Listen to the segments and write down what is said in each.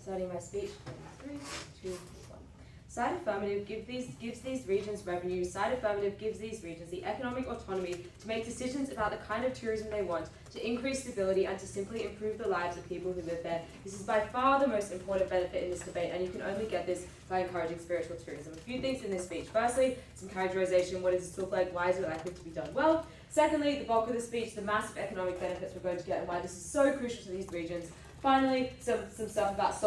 Starting my speech in 3, 2, 1. Side Affirmative gives these regions revenue. Side Affirmative gives these regions the economic autonomy to make decisions about the kind of tourism they want, to increase stability and to simply improve the lives of people who live there. This is by far the most important benefit in this debate, and you can only get this by encouraging spiritual tourism. A few things in this speech. Firstly, some characterization. What does this look like? Why is it likely to be done well? Secondly, the bulk of the speech, the massive economic benefits we're going to get and why this is so crucial to these regions. Finally, some stuff about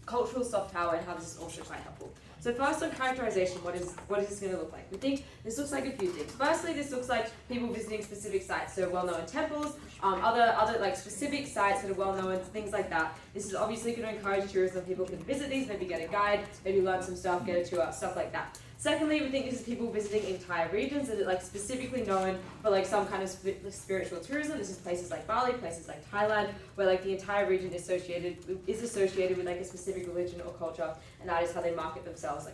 cultural soft power and how this is also quite helpful. So first on characterization, what is this going to look like? We think this looks like a few things. Firstly, this looks like people visiting specific sites, so well-known temples, other like specific sites that are well-known, things like that. This is obviously going to encourage tourism. People can visit these, maybe get a guide, maybe learn some stuff, get a tour, stuff like that. Secondly, we think this is people visiting entire regions that are like specifically known for like some kind of spiritual tourism. This is places like Bali, places like Thailand, where like the entire region is associated with like a specific religion or culture, and that is how they market themselves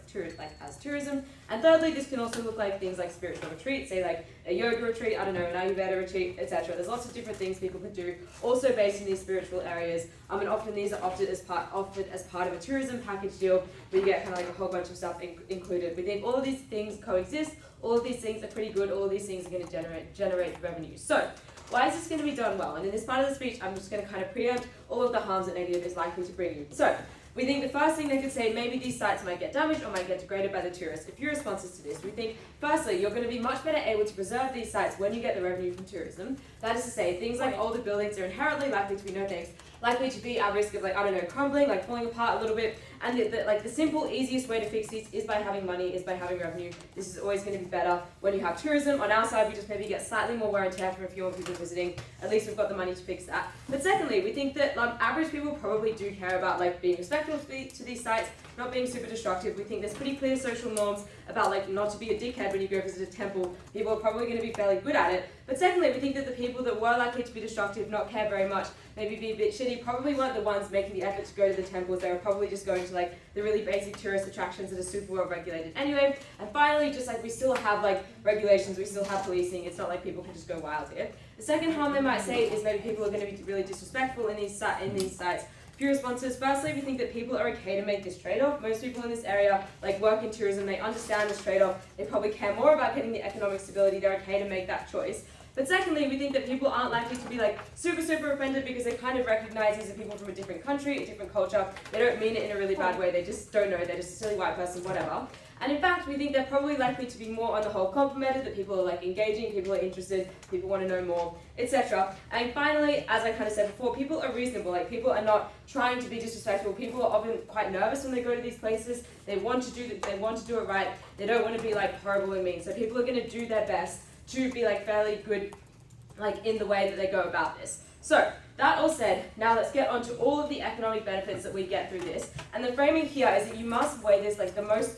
as tourism. And thirdly, this can also look like things like spiritual retreats, say like a yoga retreat, I don't know, an Ayurveda retreat, etc. There's lots of different things people can do, also based in these spiritual areas. And often these are offered as part of a tourism package deal, where you get kind of like a whole bunch of stuff included. We think all of these things coexist. All of these things are pretty good. All of these things are going to generate revenue. So, why is this going to be done well? And in this part of the speech, I'm just going to kind of preempt all of the harms that native is likely to bring you. So, we think the first thing they could say, maybe these sites might get damaged or might get degraded by the tourists. A few responses to this. We think, firstly, you're going to be much better able to preserve these sites when you get the revenue from tourism. That is to say, things like older buildings are inherently likely to be likely to be at risk of crumbling, like falling apart a little bit. And the simple, easiest way to fix these is by having money, is by having revenue. This is always going to be better when you have tourism. On our side, we just maybe get slightly more wear and tear from fewer people visiting. At least we've got the money to fix that. But secondly, we think that average people probably do care about being respectful to these sites, not being super destructive. We think there's pretty clear social norms about not to be a dickhead when you go visit a temple. People are probably going to be fairly good at it. But secondly, we think that the people that were likely to be destructive, not care very much, maybe be a bit shitty, probably weren't the ones making the effort to go to the temples. They were probably just going to the really basic tourist attractions that are super well regulated anyway. And finally, just we still have regulations, we still have policing. It's not like people can just go wild here. The second harm they might say is maybe people are going to be really disrespectful in these sites. Few responses. Firstly, we think that people are okay to make this trade-off. Most people in this area work in tourism, they understand this trade-off, they probably care more about getting the economic stability, they're okay to make that choice. But secondly, we think that people aren't likely to be super offended because they kind of recognize these are people from a different country, a different culture. They don't mean it in a really bad way, they just don't know, they're just a silly white person, whatever. And in fact, we think they're probably likely to be more on the whole complimented, that people are engaging, people are interested, people want to know more, etc. And finally, as I kind of said before, people are reasonable. People are not trying to be disrespectful. People are often quite nervous when they go to these places. They want to do it right. They don't want to be horrible and mean. So people are going to do their best to be fairly good in the way that they go about this. So that all said, now let's get on to all of the economic benefits that we get through this. And the framing here is that you must weigh this the most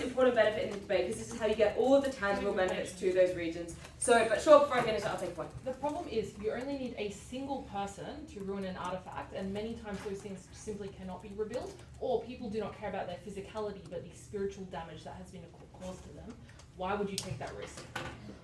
important benefit in the debate, because this is how you get all of the tangible benefits to those regions. So, but sure, before I finish, I'll take a point. The problem is you only need a single person to ruin an artifact, and many times those things simply cannot be rebuilt, or people do not care about their physicality, but the spiritual damage that has been caused to them. Why would you take that risk?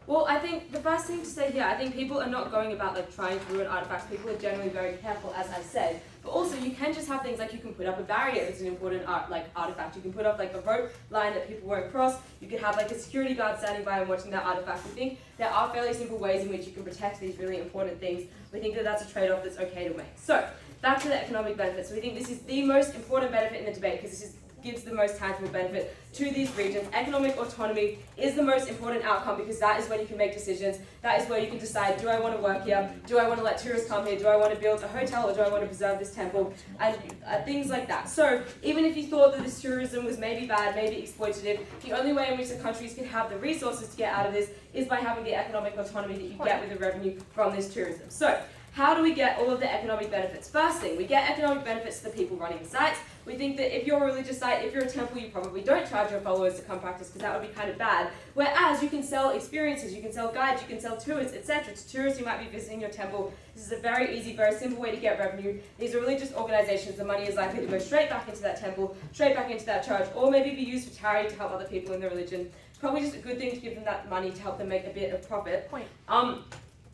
Well, I think the first thing to say here, I think people are not going about trying to ruin artifacts. People are generally very careful, as I said. But also, you can just have things you can put up a barrier that's an important artifact. You can put up a rope line that people won't cross. You could have a security guard standing by and watching that artifact. We think there are fairly simple ways in which you can protect these really important things. We think that that's a trade-off that's okay to make. So, back to the economic benefits. So we think this is the most important benefit in the debate, because this gives the most tangible benefit to these regions. Economic autonomy is the most important outcome, because that is when you can make decisions. That is where you can decide, do I want to work here? Do I want to let tourists come here? Do I want to build a hotel, or do I want to preserve this temple? And things like that. So even if you thought that this tourism was maybe bad, maybe exploitative, the only way in which the countries can have the resources to get out of this is by having the economic autonomy that you get with the revenue from this tourism. So how do we get all of the economic benefits? First thing, we get economic benefits to the people running the sites. We think that if you're a religious site, if you're a temple, you probably don't charge your followers to come practice, because that would be kind of bad. Whereas you can sell experiences, you can sell guides, you can sell tours, etc. to tourists who might be visiting your temple. This is a very easy, very simple way to get revenue. These are religious organizations. The money is likely to go straight back into that temple, straight back into that church, or maybe be used for charity to help other people in their religion. Probably just a good thing to give them that money to help them make a bit of profit.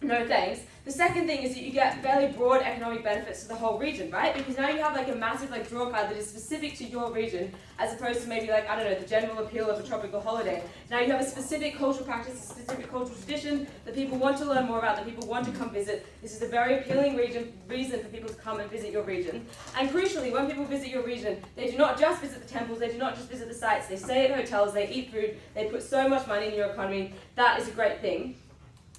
no thanks. The second thing is that you get fairly broad economic benefits to the whole region, right? Because now you have like a massive like draw card that is specific to your region, as opposed to maybe like, I don't know, the general appeal of a tropical holiday. Now you have a specific cultural practice, a specific cultural tradition that people want to learn more about, that people want to come visit. This is a very appealing reason for people to come and visit your region. And crucially, when people visit your region, they do not just visit the temples, they do not just visit the sites, they stay at hotels, they eat food, they put so much money in your economy. That is a great thing.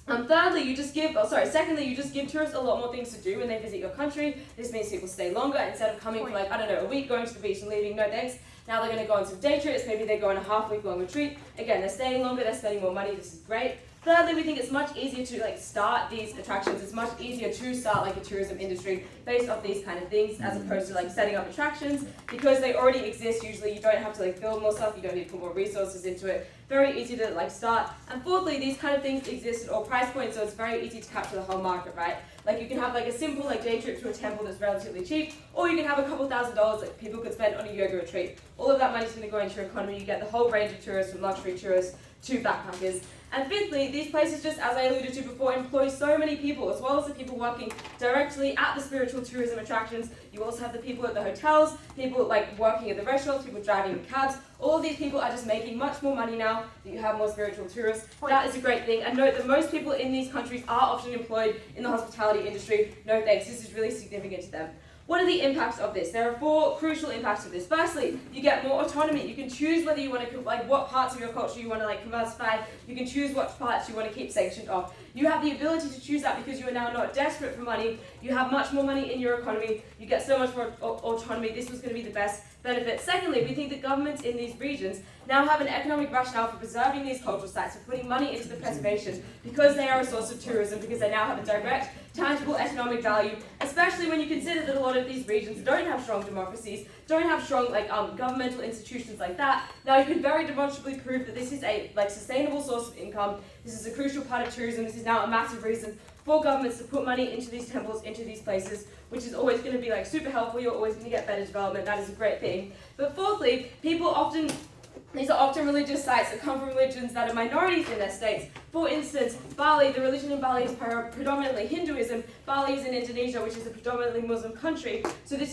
Secondly, you just give tourists a lot more things to do when they visit your country. This means people stay longer instead of coming for like, I don't know, a week, going to the beach and leaving, no thanks. Now they're going to go on some day trips, maybe they go on a half-week long retreat. Again, they're staying longer, they're spending more money, this is great. Thirdly, we think it's much easier to like start these attractions. It's much easier to start like a tourism industry based off these kind of things as opposed to like setting up attractions because they already exist. Usually you don't have to like build more stuff, you don't need to put more resources into it. Very easy to like start. And fourthly, these kind of things exist at all price points, so it's very easy to capture the whole market, right? Like you can have like a simple like day trip to a temple that's relatively cheap, or you can have a couple $1,000s that people could spend on a yoga retreat. All of that money's going to go into your economy. You get the whole range of tourists, from luxury tourists to backpackers. And fifthly, these places, just as I alluded to before, employ so many people, as well as the people working directly at the spiritual tourism attractions. You also have the people at the hotels, people like working at the restaurants, people driving the cabs. All of these people are just making much more money now that you have more spiritual tourists. That is a great thing. And note that most people in these countries are often employed in the hospitality industry. No thanks, this is really significant to them. What are the impacts of this? There are 4 crucial impacts of this. Firstly, you get more autonomy. You can choose whether you want to, like, what parts of your culture you want to, like, diversify. You can choose what parts you want to keep sanctioned off. You have the ability to choose that because you are now not desperate for money. You have much more money in your economy. You get so much more autonomy. This was going to be the best benefit. Secondly, we think that governments in these regions now have an economic rationale for preserving these cultural sites, for putting money into the preservation, because they are a source of tourism, because they now have a direct, tangible economic value, especially when you consider that a lot of these regions don't have strong democracies, don't have strong governmental institutions like that. Now you can very demonstrably prove that this is a sustainable source of income. This is a crucial part of tourism. This is now a massive reason for governments to put money into these temples, into these places, which is always going to be super helpful. You're always going to get better development. That is a great thing. But fourthly, these are often religious sites that come from religions that are minorities in their states. For instance, Bali, the religion in Bali is predominantly Hinduism. Bali is in Indonesia, which is a predominantly Muslim country. So this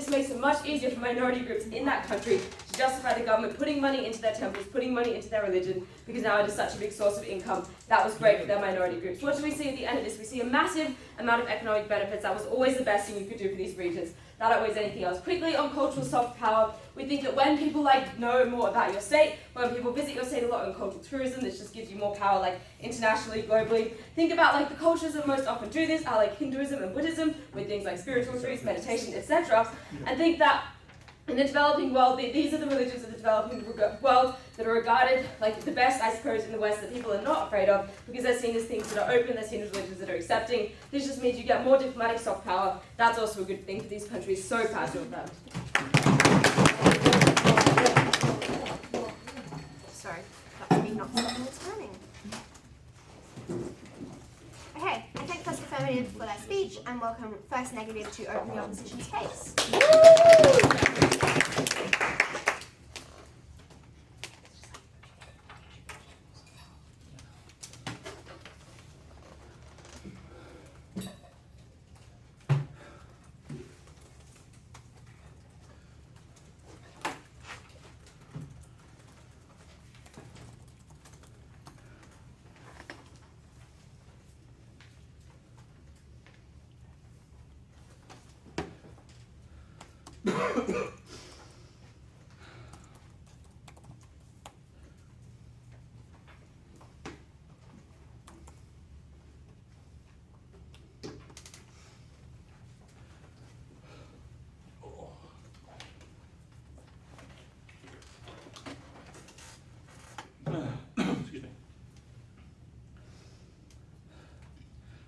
makes it much easier for minority groups in that country to justify the government putting money into their temples, putting money into their religion, because now it is such a big source of income. That was great for their minority groups. What do we see at the end of this? We see a massive amount of economic benefits. That was always the best thing you could do for these regions. That outweighs anything else. Quickly on cultural soft power, we think that when people know more about your state, when people visit your state a lot on cultural tourism, this just gives you more power internationally, globally. Think about the cultures that most often do this are Hinduism and Buddhism, with things like spiritual retreats, meditation, etc. And think that in the developing world, these are the religions of the developing world that are regarded the best, I suppose, in the West, that people are not afraid of, because they're seen as things that are open, they're seen as religions that are accepting. This just means you get more diplomatic soft power. That's also a good thing for these countries. So proud to have them. Sorry, that would be not stopping the timing. Okay, I thank First Affirmative for their speech and welcome First Negative to open the opposition's case.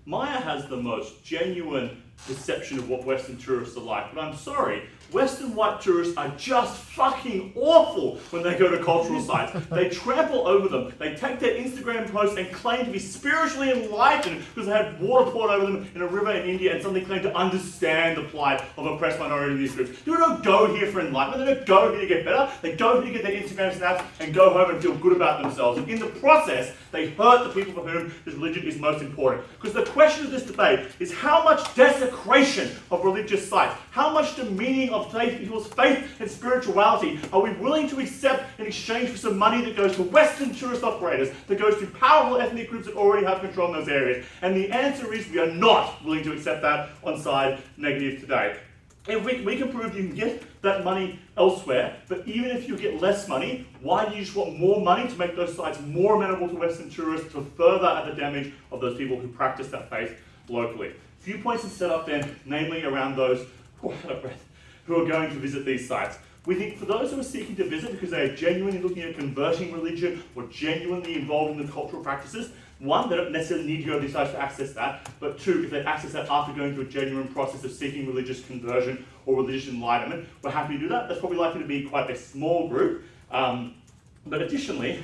Maya has the most genuine perception of what Western tourists are like. But I'm sorry, Western white tourists are just fucking awful when they go to cultural sites. They trample over them. They take their Instagram posts and claim to be spiritually enlightened because they had water poured over them in a river in India and suddenly claim to understand the plight of oppressed minority groups. They don't go here for enlightenment. They don't go here to get better. They go here to get their Instagram snaps and go home and feel good about themselves. And in the process, they hurt the people for whom this religion is most important. Because the question of this debate is how much desecration of religious sites, how much demeaning of people's faith and spirituality are we willing to accept in exchange for some money that goes to Western tourist operators, that goes to powerful ethnic groups that already have control in those areas? And the answer is we are not willing to accept that on side negative today. If we can prove you can get that money elsewhere, but even if you get less money, why do you just want more money to make those sites more amenable to Western tourists to further at the damage of those people who practice that faith locally? A few points to set up then, namely around those who are going to visit these sites. We think for those who are seeking to visit because they are genuinely looking at converting religion or genuinely involved in the cultural practices, one, they don't necessarily need to go to these sites to access that, but two, if they access that after going through a genuine process of seeking religious conversion or religious enlightenment, we're happy to do that. That's probably likely to be quite a small group, but additionally,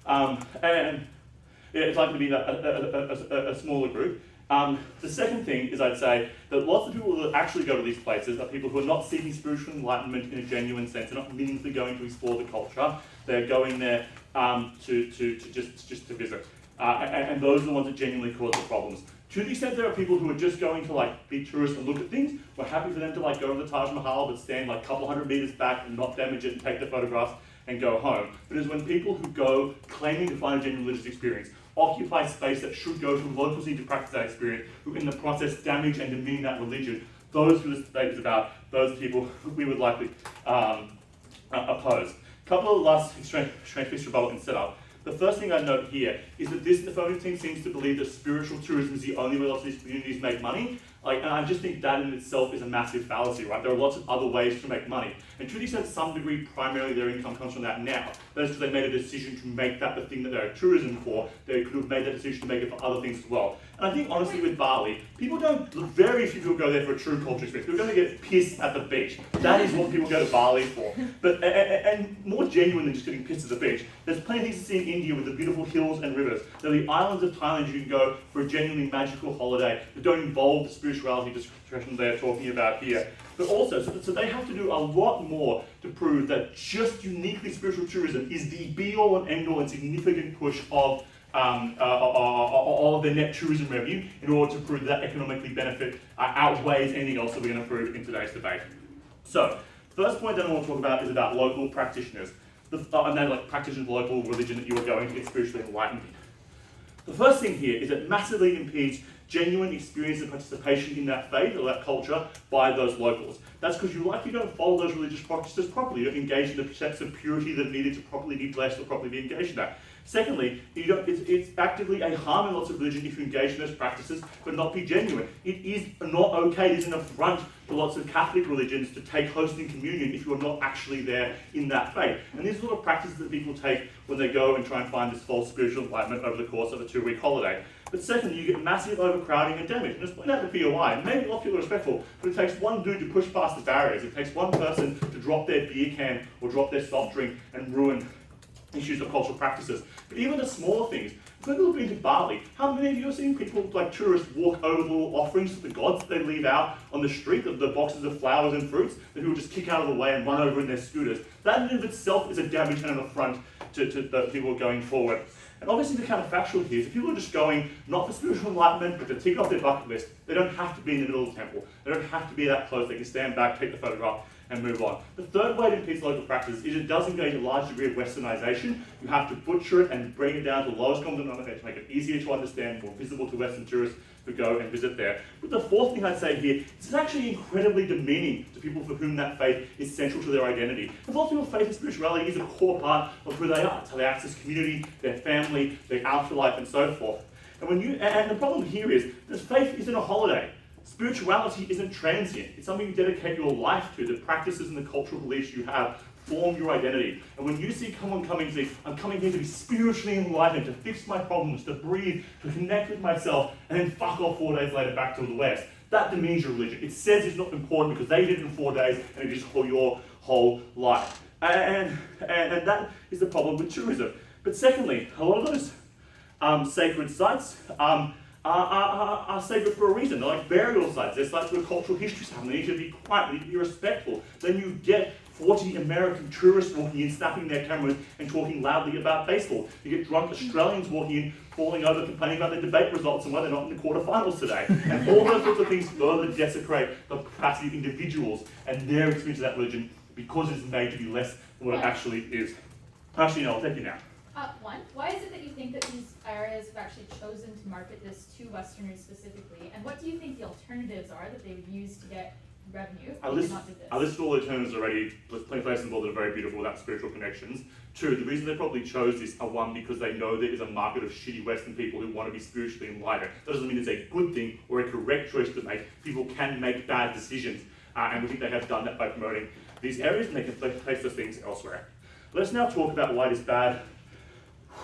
it's likely to be a smaller group. The second thing is I'd say that lots of people that actually go to these places are people who are not seeking spiritual enlightenment in a genuine sense. They're not meaningfully going to explore the culture. They're going there to just to visit. And those are the ones that genuinely cause the problems. To the extent there are people who are just going to like be tourists and look at things, we're happy for them to like go to the Taj Mahal but stand like a couple hundred meters back and not damage it and take their photographs and go home. But it's when people who go claiming to find a genuine religious experience occupy space that should go to locals who need to practice that experience, who in the process damage and demean that religion, those who the debate is about, those people we would likely oppose. A couple of last strange bits of rebuttal and set up. The first thing I note here is that this affirmative team seems to believe that spiritual tourism is the only way lots of these communities make money. And I just think that in itself is a massive fallacy, right? There are lots of other ways to make money. And to the extent, to some degree, primarily their income comes from that now. That is because they made a decision to make that the thing that they're tourism for. They could have made that decision to make it for other things as well. And I think, honestly, with Barrie, very few people go there for a true culture experience. They're going to get pissed at the beach. That is what people go to Barrie for. But and more genuine than just getting pissed at the beach, there's plenty of things to see in India with the beautiful hills and rivers. There are the islands of Thailand you can go for a genuinely magical holiday that don't involve the spirituality discretion they're talking about here. But also, so they have to do a lot more to prove that just uniquely spiritual tourism is the be-all and end-all and significant push of their net tourism revenue in order to prove that economically benefit outweighs anything else that we're going to prove in today's debate. So, first point that I want to talk about is about local practitioners. And they're like practitioners of local religion that you are going to get spiritually enlightened in. The first thing here is it massively impedes genuine experience and participation in that faith or that culture by those locals. That's because you likely don't follow those religious practices properly. You don't engage in the precepts of purity that are needed to properly be blessed or properly be engaged in that. Secondly, it's actively a harm in lots of religion if you engage in those practices but not be genuine. It is not okay, it is an affront to lots of Catholic religions to take hosting communion if you are not actually there in that faith. And these are the sort of practices that people take when they go and try and find this false spiritual enlightenment over the course of a 2-week holiday. But secondly, you get massive overcrowding and damage. And just point out the POI, maybe a lot of people are respectful, but it takes one dude to push past the barriers. It takes one person to drop their beer can or drop their soft drink and ruin issues of cultural practices. But even the smaller things, when people have been to Barrie, how many of you have seen people, like tourists, walk over the little offerings to the gods that they leave out on the street, the boxes of flowers and fruits, that people just kick out of the way and run over in their scooters? That in and of itself is a damage and an affront to the people going forward. And obviously the counterfactual here is if people are just going not for spiritual enlightenment but to tick off their bucket list, they don't have to be in the middle of the temple. They don't have to be that close. They can stand back, take the photograph and move on. The third way to impeach local practice is it does engage a large degree of westernization. You have to butcher it and bring it down to the lowest common denominator to make it easier to understand, more visible to Western tourists who go and visit there. But the fourth thing I'd say here is it's actually incredibly demeaning to people for whom that faith is central to their identity. And for lots of people, faith and spirituality is a core part of who they are. It's how they access community, their family, their afterlife, and so forth. And the problem here is that faith isn't a holiday. Spirituality isn't transient. It's something you dedicate your life to. The practices and the cultural beliefs you have form your identity. And when you see someone coming to say, I'm coming here to be spiritually enlightened, to fix my problems, to breathe, to connect with myself, and then fuck off 4 days later back to the West, that demeans your religion. It says it's not important because they did it in 4 days and it is for your whole life. And that is the problem with tourism. But secondly, a lot of those sacred sites are sacred for a reason. They're like burial sites. They're sites where cultural history's happening. They need to be quiet. They need to be respectful. Then you get 40 American tourists walking in, snapping their cameras and talking loudly about baseball. You get drunk Australians walking in, falling over, complaining about their debate results and why they're not in the quarterfinals today. And all those sorts of things further desecrate the capacity of individuals and their experience of that religion because it's made to be less than what it actually is. Actually, no, I'll take you now. One, why is it that you think that these areas have actually chosen to market this to Westerners specifically? And what do you think the alternatives are that they've used to get revenue? I listed all the alternatives already. There's plenty of places in the world that are very beautiful without spiritual connections. Two, the reason they probably chose this are one, because they know there is a market of shitty Western people who want to be spiritually enlightened. That doesn't mean it's a good thing or a correct choice to make. People can make bad decisions, and we think they have done that by promoting these areas, and they can place those things elsewhere. Let's now talk about why it is bad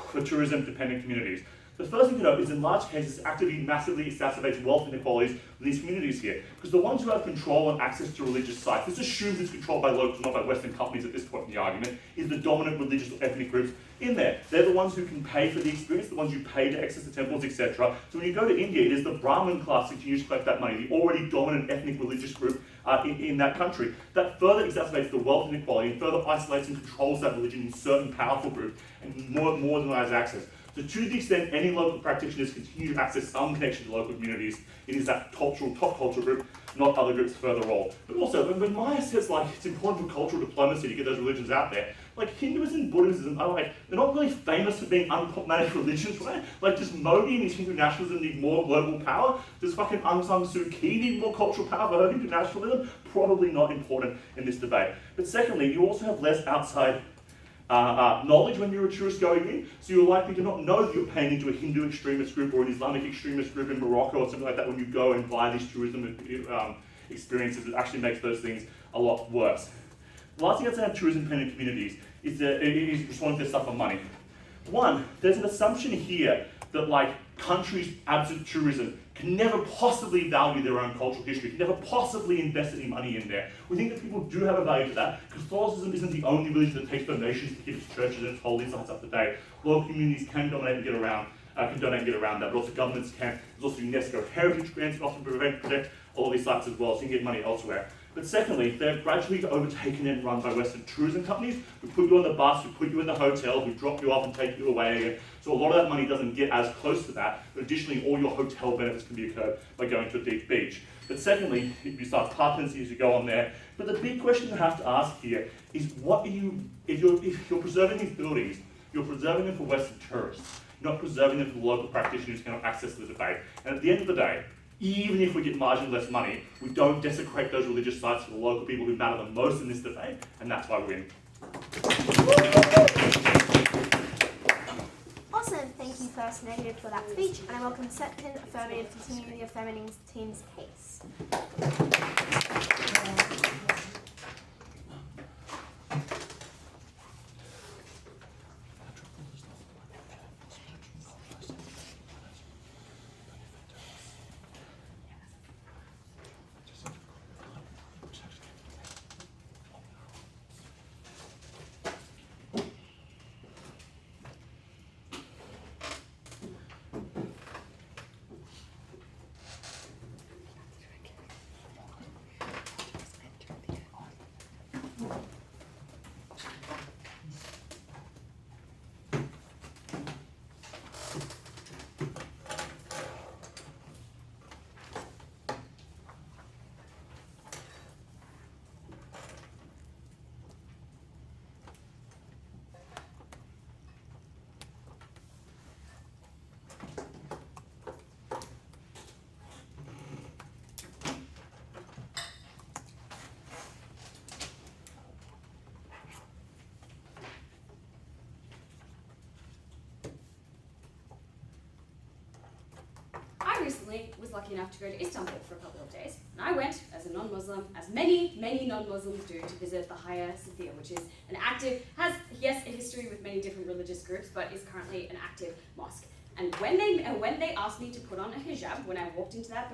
for tourism-dependent communities. The first thing to note is in large cases actively massively exacerbates wealth inequalities in these communities here. Because the ones who have control and access to religious sites, this assumes it's controlled by locals, not by Western companies at this point in the argument, is the dominant religious or ethnic groups in there. They're the ones who can pay for the experience, the ones who pay to access the temples, etc. So when you go to India, it is the Brahmin class that continues to collect that money, the already dominant ethnic religious group in that country. That further exacerbates the wealth inequality and further isolates and controls that religion in certain powerful groups and more marginalized access. So to the extent any local practitioners continue to access some connection to local communities, it is that top cultural group, not other groups further all. But also, when Maya says it's important for cultural diplomacy to get those religions out there, Hinduism and Buddhism are they're not really famous for being unproblematic religions, right? Does Modi and his Hindu nationalism need more global power? Does fucking Aung San Suu Kyi need more cultural power for her Hindu nationalism? Probably not important in this debate. But secondly, you also have less outside knowledge when you're a tourist going in, so you're likely to not know that you're paying into a Hindu extremist group or an Islamic extremist group in Morocco or something like that when you go and buy these tourism experiences. It actually makes those things a lot worse. The last thing I'd say about tourism-dependent communities is responding to stuff for money. One, there's an assumption here that countries absent tourism can never possibly value their own cultural history, can never possibly invest any money in there. We think that people do have a value to that. Catholicism isn't the only religion that takes donations to keep its churches and its holy sites up to date. Local communities can donate and get around that, but also governments can. There's also UNESCO heritage grants that often protect all of these sites as well, so you can get money elsewhere. But secondly, they're gradually overtaken and run by Western tourism companies who put you on the bus, who put you in the hotel, who drop you off and take you away again. So a lot of that money doesn't get as close to that, but additionally all your hotel benefits can be occurred by going to a deep beach. But secondly, you start partency as you go on there. But the big question you have to ask here is if you're preserving these buildings, you're preserving them for Western tourists, you're not preserving them for local practitioners who cannot access the debate. And at the end of the day, even if we get marginally less money, we don't desecrate those religious sites for the local people who matter the most in this debate, and that's why we win. Awesome, thank you first negative for that speech, and I welcome second affirmative to continue the affirmative team's case. I recently was lucky enough to go to Istanbul for a couple of days, and I went as a non-Muslim, as many non-Muslims do, to visit the Hagia Sophia, which is has a history with many different religious groups, but is currently an active mosque. And when they asked me to put on a hijab when I walked into that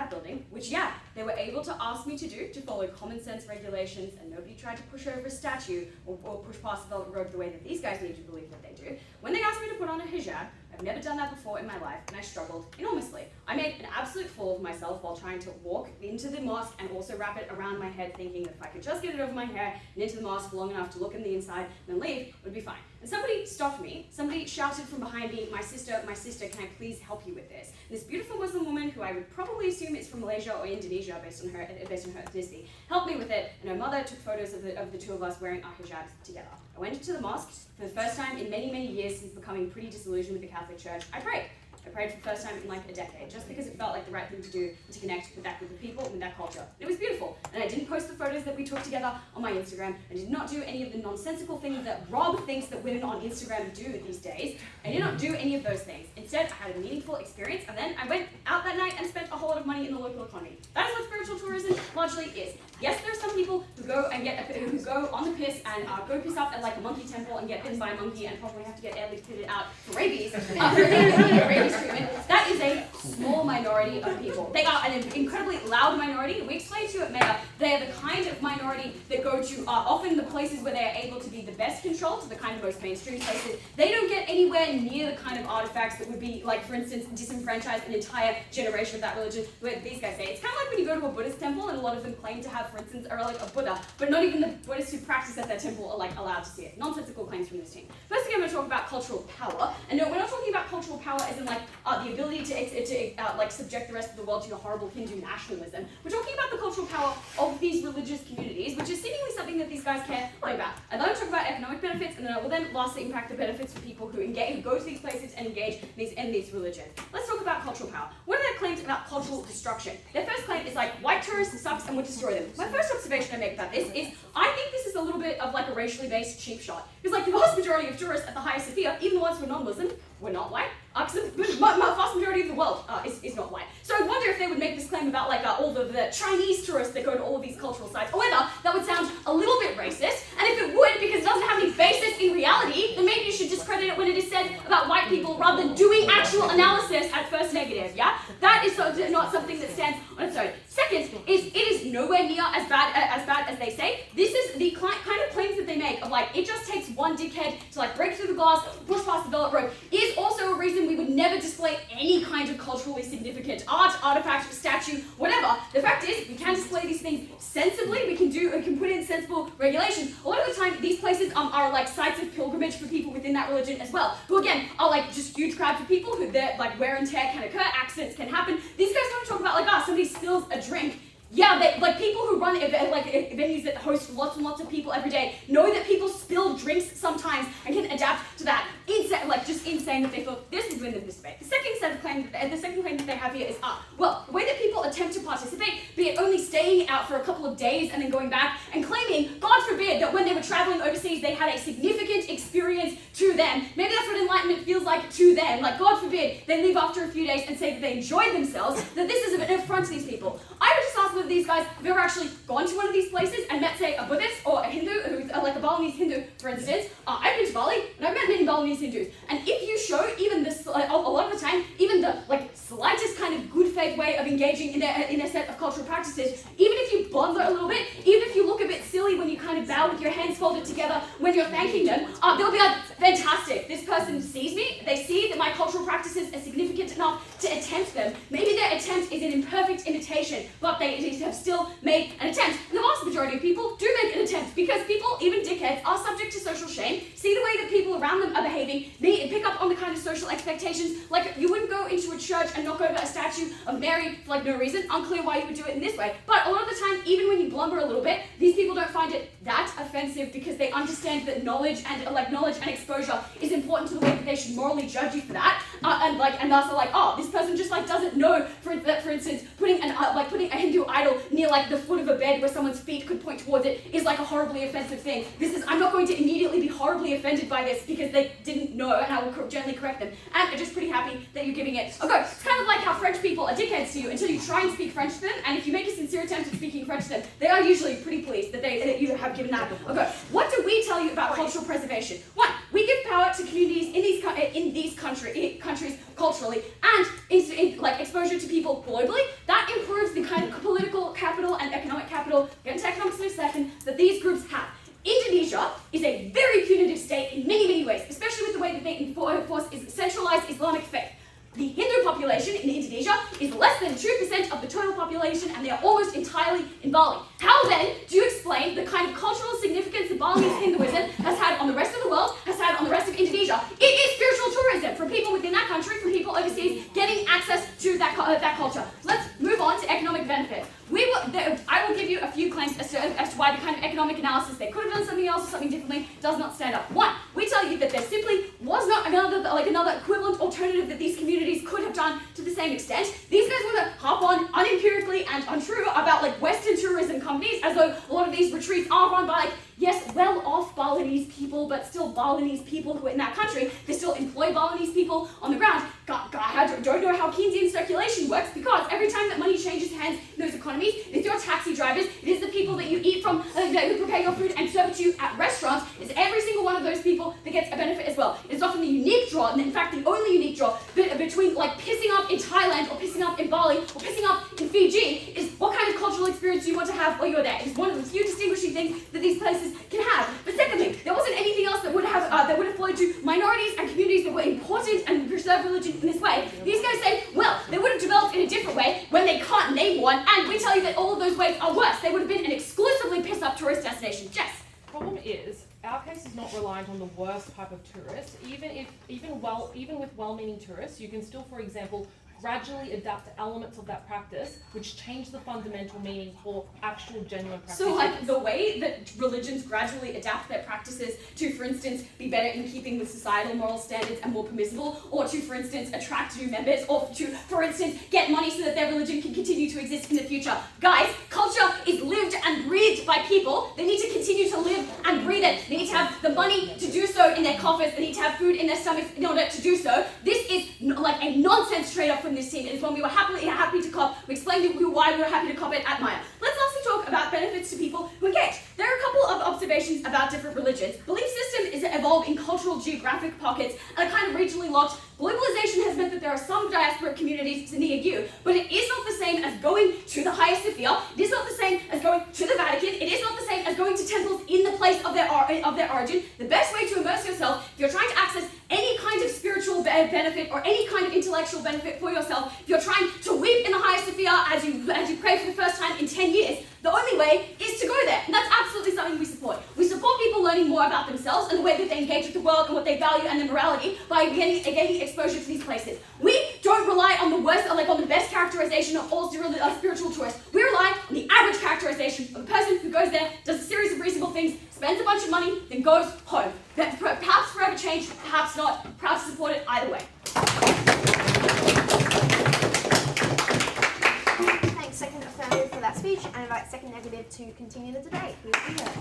building, which they were able to ask me to follow common sense regulations, and nobody tried to push over a statue or push past the velvet rope the way that these guys need to believe that they do. When they asked me to put on a hijab, I've never done that before in my life, and I struggled enormously. I made an absolute fool of myself while trying to walk into the mosque and also wrap it around my head, thinking that if I could just get it over my hair and into the mosque long enough to look in the inside and then leave, it would be fine. And somebody stopped me. Somebody shouted from behind me, my sister, can I please help you with this? And this beautiful Muslim woman, who I would probably assume is from Malaysia or Indonesia based on her ethnicity, helped me with it, and her mother took photos of the two of us wearing our hijabs together. I went into the mosque for the first time in many, many years since becoming pretty disillusioned with the Catholic Church. I prayed for the first time in like a decade, just because it felt like the right thing to do and to connect with that group of people, with that culture. And it was beautiful. And I didn't post the photos that we took together on my Instagram. I did not do any of the nonsensical things that Rob thinks that women on Instagram do these days. I did not do any of those things. Instead, I had a meaningful experience, and then I went out that night and spent a whole lot of money in the local economy. That is what spiritual tourism largely is. Yes, there are some people who go on the piss and go piss up at like a monkey temple and get bitten by a monkey and probably have to get Ellie pitted out for rabies. Rabies treatment. That is a small minority of people. They are an incredibly loud minority. We explained to you at Maya, they are the kind of minority that go to often the places where they are able to be the best controlled, so the kind of most mainstream places. They don't get anywhere near the kind of artifacts that would be, like, for instance, disenfranchise an entire generation of that religion. Where these guys say it's kind of like when you go to a Buddhist temple and a lot of them claim to have, for instance, are like a Buddha, but not even the Buddhists who practice at that temple are like allowed to see it. Nonsensical claims from this team. First thing I'm going to talk about cultural power, and no, we're not talking about cultural power as in like the ability to subject the rest of the world to your horrible Hindu nationalism. We're talking about the cultural power of these religious communities, which is seemingly something that these guys care about. I'd like to talk about economic benefits, and then I will then lastly impact the benefits for people who go to these places and engage in these religions. Let's talk about cultural power. What are their claims about cultural destruction? Their first claim is like, white tourists sucks and would destroy them. My first observation I make about this is, I think this is a little bit of like a racially based cheap shot. Because like the vast majority of tourists at the Hagia Sophia, even the ones who are non-Muslim, were not white. The vast majority of the world is not white. So I wonder if they would make this claim about like all the Chinese tourists that go to all of these cultural sites, or whether that would sound a little bit racist. And if it would, because it doesn't have any basis in reality, then maybe you should discredit it when it is said about white people rather than doing actual analysis at first negative, yeah? That is not something that stands on its own. Second, it is nowhere near as bad as they say. This is the kind of claims that they make of like, it just takes one dickhead to like break through the glass, push past the velvet rope, is also a reason we would never display any kind of culturally significant art, artifact, statue, whatever. The fact is, we can display these things sensibly, we can put in sensible regulations. A lot of the time, these places are like sites of pilgrimage for people within that religion as well, who again, are like just huge crowds of people who their like wear and tear can occur, accidents can happen. These guys don't talk about like, somebody spills a drink. Yeah, they, like people who run venues that host lots and lots of people every day know that people spill drinks sometimes and can adapt to that. Just insane that they thought this would win them this debate. The second claim that they have here is well, the way that people attempt to participate, be it only staying out for a couple of days and then going back and claiming, God forbid, that when they were traveling overseas they had a significant experience to them. Maybe that's what enlightenment feels like to them. Like, God forbid, they leave after a few days and say that they enjoyed themselves, that this is an affront to these people. I would just ask whether these guys have ever actually gone to one of these places and met, say, a Buddhist or a Hindu, who's like a Balinese Hindu, for instance. I've been to Bali and I've met many Balinese Hindus, and if you show even this, a lot of the time, even the like slightest kind of good faith way of engaging in their set of cultural practices, even if you blunder a little bit, even if you look a bit silly when you kind of bow with your hands folded together when you're thanking them, they'll be like, fantastic, this person sees me, they see that my cultural practices are significant enough to attempt them. Maybe their attempt is an imperfect imitation, but they have still made an attempt. And the vast majority of people do make an attempt, because people, even dickheads, are subject to social shame, see the way that people around them are behaving, they pick up on the kind of social expectations. Like, you wouldn't go into a church and knock over a statue of Mary for like no reason. Unclear why you would do it in this way. But a lot of the time, even when you blumber a little bit, these people don't find it that offensive, because they understand that knowledge and exposure is important to the way that they should morally judge you for that. And thus are like, this person just like doesn't know, for instance, putting a Hindu idol near like the foot of a bed where someone's feet could point towards it is like a horribly offensive thing. I'm not going to immediately be horribly offended by this because they didn't know, and I will gently correct them. And I'm just pretty happy that you're giving it a go. It's kind of like how French people are dickheads to you until you try and speak French to them, and if you make a sincere attempt at speaking French to them, they are usually pretty pleased that you have given that a go. What do we tell you about cultural preservation? One, we We give power to communities in these countries culturally, and like exposure to people globally. That improves the kind of political capital and economic capital, get into economics in a second, that these groups have. Indonesia is a very punitive state in many, many ways, especially with the way that they enforce centralized Islamic faith. The Hindu population in Indonesia is less than 2% of the total population, and they are almost entirely in Bali. How then do you explain the kind of cultural significance that Balinese Hinduism has had on the rest of the world, has had on the rest of Indonesia? It is spiritual tourism from people within that country, from people overseas, getting access to that culture. Let's move on to economic benefits. I will give you a few claims as to why the kind of economic analysis they could have done something else or something differently does not stand up. One, we tell you that there simply was not another equivalent alternative that these communities could have done to the same extent. These guys want to harp on unempirically and untrue about like Western tourism companies, as though a lot of these retreats are run by like, yes, well-off Balinese people, but still Balinese people who are in that country. They still employ Balinese people on the ground. I don't know how Keynesian circulation works, because every time that money changes hands in those economies, it's your taxi drivers, it is the people that you eat from, who prepare your food and serve it to you at restaurants. It's every single one of those people that gets a benefit as well. It's often the unique draw, and in fact the only unique draw between like pissing up in Thailand or pissing up in Bali or pissing up in Fiji is what kind of cultural experience you want to have while you're there. It's one of the few distinguishing things that these places can have. But secondly, there wasn't anything else that would have flowed to minorities and communities that were important and preserve religion in this way. These guys say, well, they would have developed in a different way when they can't name one, and we tell you that all of those ways are worse. They would have been an exclusively piss-up tourist destination. Jess. Problem is, our case is not reliant on the worst type of tourist. Even with well-meaning tourists, you can still, for example, gradually adapt elements of that practice which change the fundamental meaning for actual genuine practice. So like the way that religions gradually adapt their practices to, for instance, be better in keeping with societal moral standards and more permissible, or to, for instance, attract new members, or to, for instance, get money so that their religion can continue to exist in the future. Guys, culture is lived and breathed by people. They need to continue to live and breathe it. They need to have the money to do so in their coffers. They need to have food in their stomachs in order to do so. This is like a nonsense trade-off from this team. It is one we were happy to cop. We explained why we were happy to cop it at Maya. Let's also talk about benefits to people who engage. There are a couple of observations about different religions. Belief system is evolved in cultural geographic pockets and are kind of regionally locked. Globalization has meant that there are some diasporic communities near you, but it is not the same as going to the Hagia Sophia. It is not the same as going to the Vatican. It is not the same as going to temples in the place of their origin. The best way to immerse yourself, if you're trying to access any kind of spiritual benefit or any kind of intellectual benefit for yourself, if you're trying to weep in the Hagia Sophia as you pray for the first time in 10 years, the only way is to go there. And that's absolutely something we support. We support people learning more about themselves and the way that they engage with the world and what they value and their morality by getting exposure to these places. We don't rely on the best characterization of all spiritual tourists. We rely on the average characterization of a person who goes there, does a series of reasonable things, spends a bunch of money, then goes home. Perhaps forever changed, perhaps not. Proud to support it either way. Thanks, second affirmative, for that speech, and invite second negative to continue the debate. Please be heard.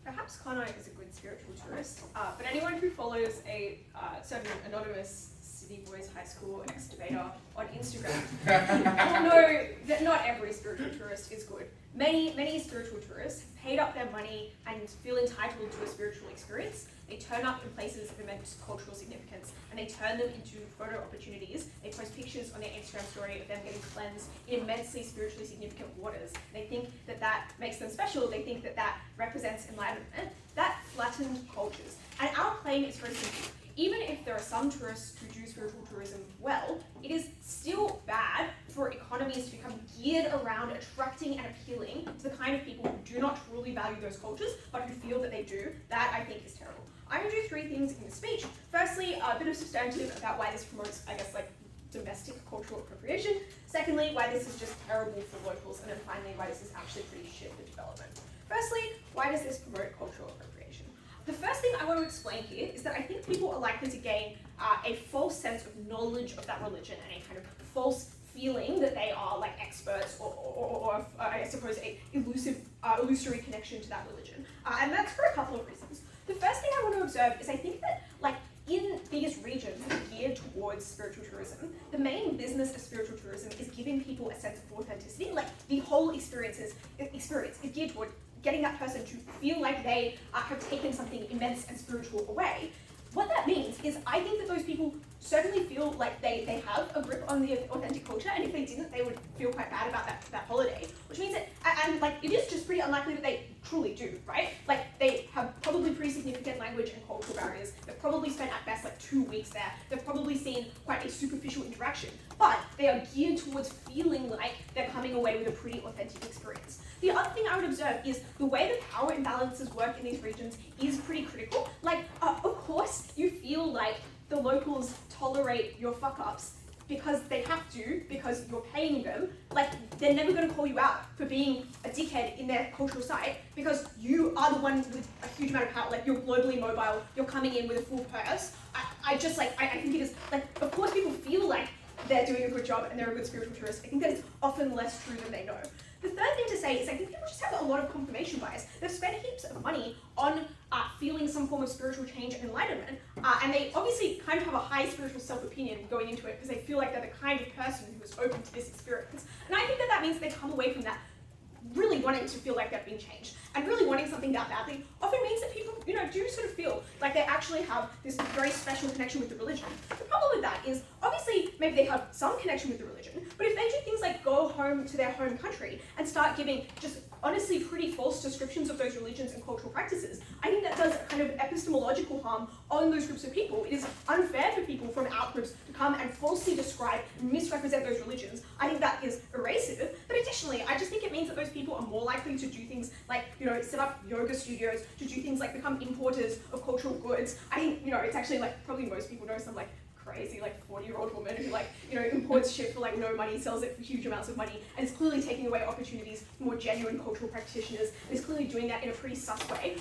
Perhaps Connor is a good spiritual tourist, but anyone who follows a certain anonymous City Boys High School ex-debater on Instagram will know that not every spiritual tourist is good. Many spiritual tourists have paid up their money and feel entitled to a spiritual experience. They turn up in places of immense cultural significance and they turn them into photo opportunities. They post pictures on their Instagram story of them getting cleansed in immensely spiritually significant waters. They think that that makes them special. They think that that represents enlightenment. That flattened cultures. And our claim is very simple. Even if there are some tourists who do spiritual tourism well, it is still bad for economies to become geared around attracting and appealing to the kind of people who do not truly value those cultures, but who feel that they do. That, I think, is terrible. I'm going to do three things in the speech. Firstly, a bit of substantive about why this promotes, domestic cultural appropriation. Secondly, why this is just terrible for locals. And then finally, why this is actually pretty shit for development. Firstly, why does this promote cultural appropriation? The first thing I want to explain here is that I think people are likely to gain a false sense of knowledge of that religion and a kind of false feeling that they are like experts or I suppose a illusory connection to that religion. And that's for a couple of reasons. The first thing I want to observe is I think that in these regions that are geared towards towards spiritual tourism, the main business of spiritual tourism is giving people a sense of authenticity. Like the whole experience is geared toward getting that person to feel like they have taken something immense and spiritual away. What that means is I think that those people certainly feel like they have a grip on the authentic culture, and if they didn't, they would feel quite bad about that holiday, which means that, and like it is just pretty unlikely that they truly do, right? Like they have probably pretty significant language and cultural barriers. They've probably spent at best like 2 weeks there. They've probably seen quite a superficial interaction, but they are geared towards feeling like they're coming away with a pretty authentic experience. The other thing I would observe is the way the power imbalances work in these regions is pretty critical. Like, of course, you feel like the locals tolerate your fuck-ups because they have to, because you're paying them. Like, they're never going to call you out for being a dickhead in their cultural site because you are the one with a huge amount of power. Like, you're globally mobile, you're coming in with a full purse. I think it is, like, of course people feel like they're doing a good job and they're a good spiritual tourist. I think that is often less true than they know. The third thing to say is I think people just have a lot of confirmation bias. They've spent heaps of money on feeling some form of spiritual change and enlightenment, and they obviously kind of have a high spiritual self-opinion going into it because they feel like they're the kind of person who is open to this experience. And I think that means they come away from that really wanting to feel like they've been changed and really wanting something that badly often means that people, do sort of feel like they actually have this very special connection with the religion. The problem with that is obviously maybe they have some connection with the religion, but if they do things like go home to their home country and start giving just honestly pretty false descriptions of those religions and cultural practices, I think that does kind of epistemological harm on those groups of people. It is unfair for people from out-groups to come and falsely describe and misrepresent those religions. I think that is erasive, but additionally, I just think it means that those people are more likely to do things like, set up yoga studios, to do things like become importers of cultural goods. I think, it's actually like, probably most people know some like crazy like 40-year-old woman who like, imports shit for like no money, sells it for huge amounts of money, and is clearly taking away opportunities for more genuine cultural practitioners, and is clearly doing that in a pretty sus way.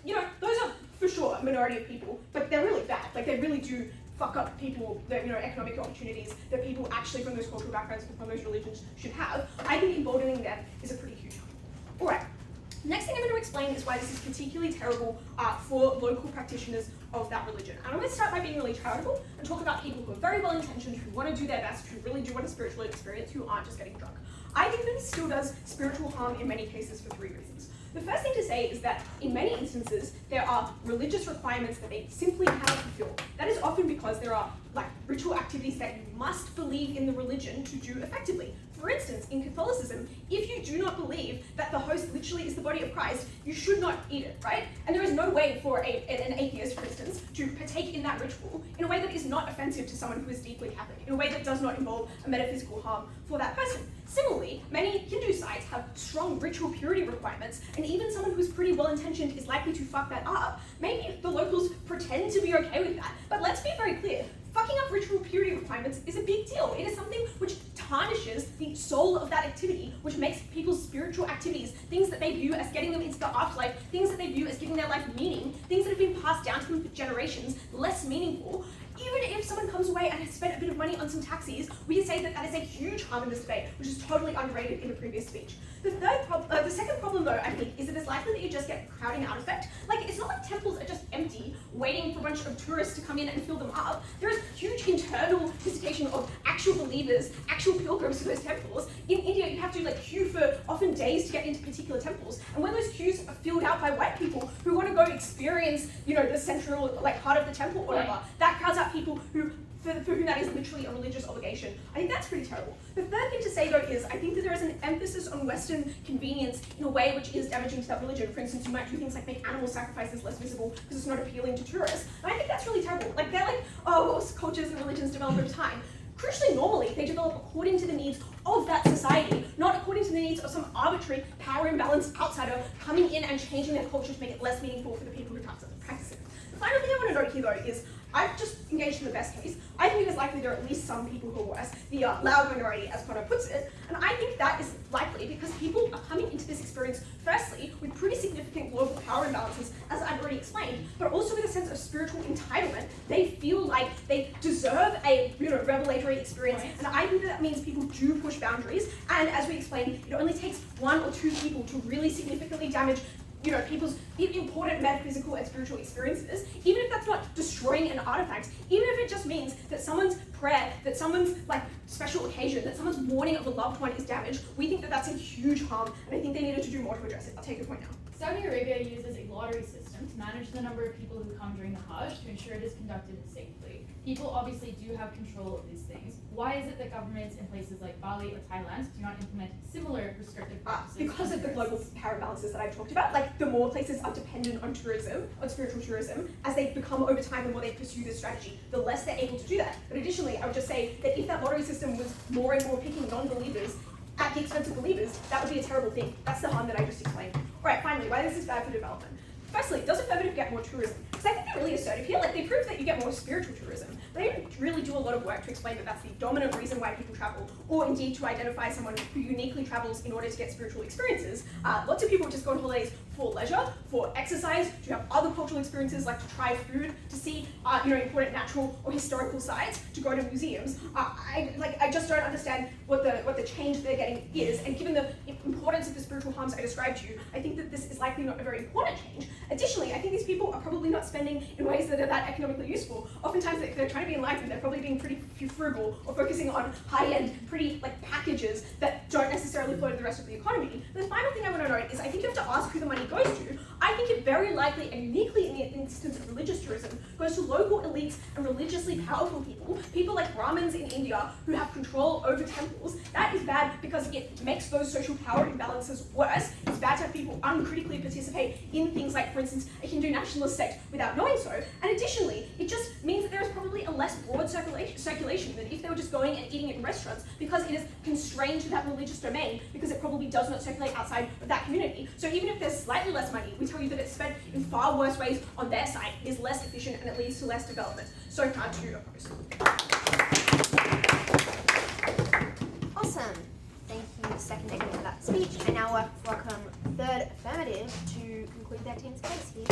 Those are for sure a minority of people, but they're really bad. Like they really do fuck up people, that economic opportunities that people actually from those cultural backgrounds and from those religions should have. I think emboldening them is a pretty huge harm. Alright. Next thing I'm going to explain is why this is particularly terrible for local practitioners of that religion. And I'm going to start by being really charitable and talk about people who are very well intentioned, who want to do their best, who really do want a spiritual experience, who aren't just getting drunk. I think that this still does spiritual harm in many cases for 3 reasons. The first thing to say is that in many instances, there are religious requirements that they simply cannot fulfill. That is often because there are ritual activities that you must believe in the religion to do effectively. For instance, in Catholicism, if you do not believe that the host literally is the body of Christ, you should not eat it, right? And there is no way for an atheist, for instance, to partake in that ritual in a way that is not offensive to someone who is deeply Catholic, in a way that does not involve a metaphysical harm for that person. Similarly, many Hindu sites have strong ritual purity requirements, and even someone who's pretty well-intentioned is likely to fuck that up. Maybe the locals pretend to be okay with that, but let's be very clear. Fucking up ritual purity requirements is a big deal. It is something which tarnishes the soul of that activity, which makes people's spiritual activities, things that they view as getting them into the afterlife, things that they view as giving their life meaning, things that have been passed down to them for generations, less meaningful. Even if someone comes away and has spent a bit of money on some taxis, we can say that that is a huge harm in this debate, which is totally underrated in the previous speech. The second problem, though, I think, is that it's likely that you just get a crowding out effect. Like, it's not like temples are just empty, waiting for a bunch of tourists to come in and fill them up. There is huge internal visitation of actual believers, actual pilgrims to those temples. In India, you have to queue for often days to get into particular temples. And when those queues are filled out by white people who want to go experience, the central heart of the temple or whatever, that crowds out people who for whom that is literally a religious obligation. I think that's pretty terrible. The third thing to say, though, is I think that there is an emphasis on Western convenience in a way which is damaging to that religion. For instance, you might do things like make animal sacrifices less visible because it's not appealing to tourists. And I think that's really terrible. They're cultures and religions develop over time. Crucially, normally, they develop according to the needs of that society, not according to the needs of some arbitrary power imbalance outsider coming in and changing their culture to make it less meaningful for the people who practice it. The final thing I want to note here, though, is I've just engaged in the best case. I think it is likely there are at least some people who are worse, the loud minority, as Connor puts it, and I think that is likely because people are coming into this experience, firstly, with pretty significant global power imbalances, as I've already explained, but also with a sense of spiritual entitlement. They feel like they deserve a revelatory experience, and I think that means people do push boundaries, and as we explained, it only takes 1 or 2 people to really significantly damage people's important metaphysical and spiritual experiences, even if that's not destroying an artifact, even if it just means that someone's prayer, that someone's special occasion, that someone's mourning of a loved one is damaged, we think that that's a huge harm, and I think they needed to do more to address it. I'll take your point now. Saudi Arabia uses a lottery system to manage the number of people who come during the Hajj to ensure it is conducted safely. People obviously do have control of these things. Why is it that governments in places like Bali or Thailand do not implement similar restrictive practices? Because of the global power imbalances that I talked about. The more places are dependent on tourism, on spiritual tourism, as they become over time, the more they pursue this strategy, the less they're able to do that. But additionally, I would just say that if that lottery system was more and more picking non-believers at the expense of believers, that would be a terrible thing. That's the harm that I just explained. Alright, finally, why is this bad for development? Firstly, does Affirmative get more tourism? Because I think they're really assertive here. They prove that you get more spiritual tourism. They don't really do a lot of work to explain that that's the dominant reason why people travel, or indeed to identify someone who uniquely travels in order to get spiritual experiences. Lots of people just go on holidays for leisure, for exercise, to have other cultural experiences like to try food, to see important natural or historical sites, to go to museums. I just don't understand what the change they're getting is, and given the importance of the spiritual harms I described to you, I think that this is likely not a very important change. Additionally, I think these people are probably not spending in ways that are that economically useful. Oftentimes, if they're trying to be enlightened, they're probably being pretty frugal or focusing on high-end, pretty packages that don't necessarily flow to the rest of the economy. And the final thing I want to note is I think you have to ask who the money goes to. I think it very likely and uniquely in the instance of religious tourism goes to local elites and religiously powerful people like Brahmins in India who have control over temples. That is bad because it makes those social power imbalances worse. It's bad to have people uncritically participate in things like, for instance, a Hindu nationalist sect without knowing so. And additionally, it just means that there is probably a less broad circulation than if they were just going and eating in restaurants, because it is constrained to that religious domain, because it probably does not circulate outside of that community. So even if there's slightly less money, we tell you that it's spent in far worse ways on their side, it is less efficient, and it leads to less development. So hard to oppose. Awesome. Thank you, second negative, for that speech. And now welcome third affirmative to conclude their team's case. Here.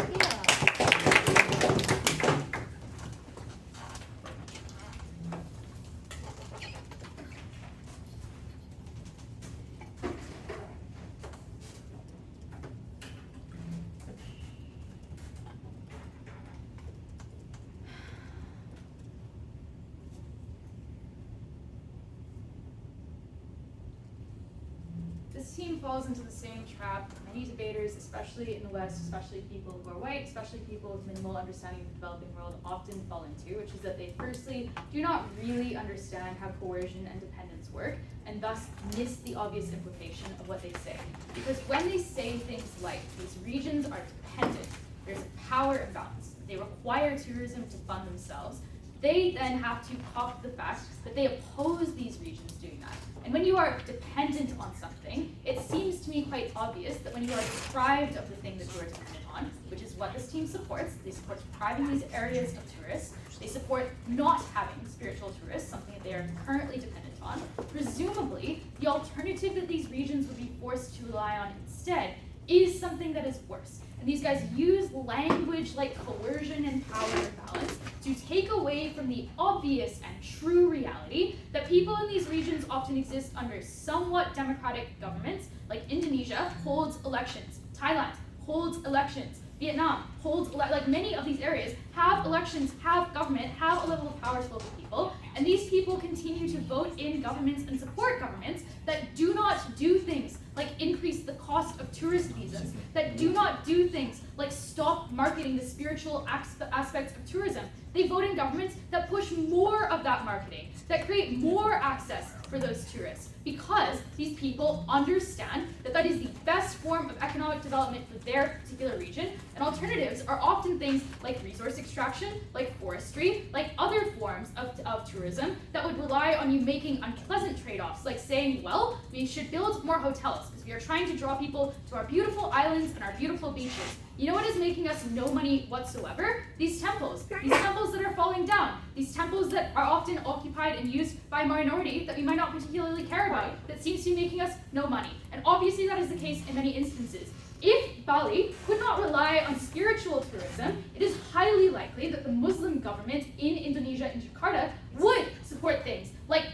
This team falls into the same trap many debaters, especially in the West, especially people who are white, especially people with minimal understanding of the developing world, often fall into, which is that they firstly do not really understand how coercion and dependence work, and thus miss the obvious implication of what they say. Because when they say things like, these regions are dependent, there's a power imbalance, they require tourism to fund themselves, they then have to cop the fact that they oppose these regions doing that. And when you are dependent on something, it seems to me quite obvious that when you are deprived of the thing that you are dependent on, which is what this team supports, they support depriving these areas of tourists, they support not having spiritual tourists, something that they are currently dependent on. Presumably, the alternative that these regions would be forced to rely on instead is something that is worse. And these guys use language like coercion and power imbalance to take away from the obvious and true reality that people in these regions often exist under somewhat democratic governments, like Indonesia holds elections, Thailand holds elections, Vietnam holds, like many of these areas have elections, have government, have a level of power to local people, and these people continue to vote in governments and support governments that do not do things like increase the cost of tourist visas, that do not do things like stop marketing the spiritual aspects of tourism. They vote in governments that push more of that marketing, that create more access for those tourists, because these people understand that that is the best form of economic development for their particular region, and alternatives are often things like resource extraction, like forestry, like other forms of tourism that would rely on you making unpleasant trade-offs, like saying, well, we should build more hotels because we are trying to draw people to our beautiful islands and our beautiful beaches. You know what is making us no money whatsoever? These temples that are falling down, these temples that are often occupied and used by a minority that we might not particularly care about, that seems to be making us no money. And obviously that is the case in many instances. If Bali could not rely on spiritual tourism, it is highly likely that the Muslim government in Indonesia and Jakarta would support things like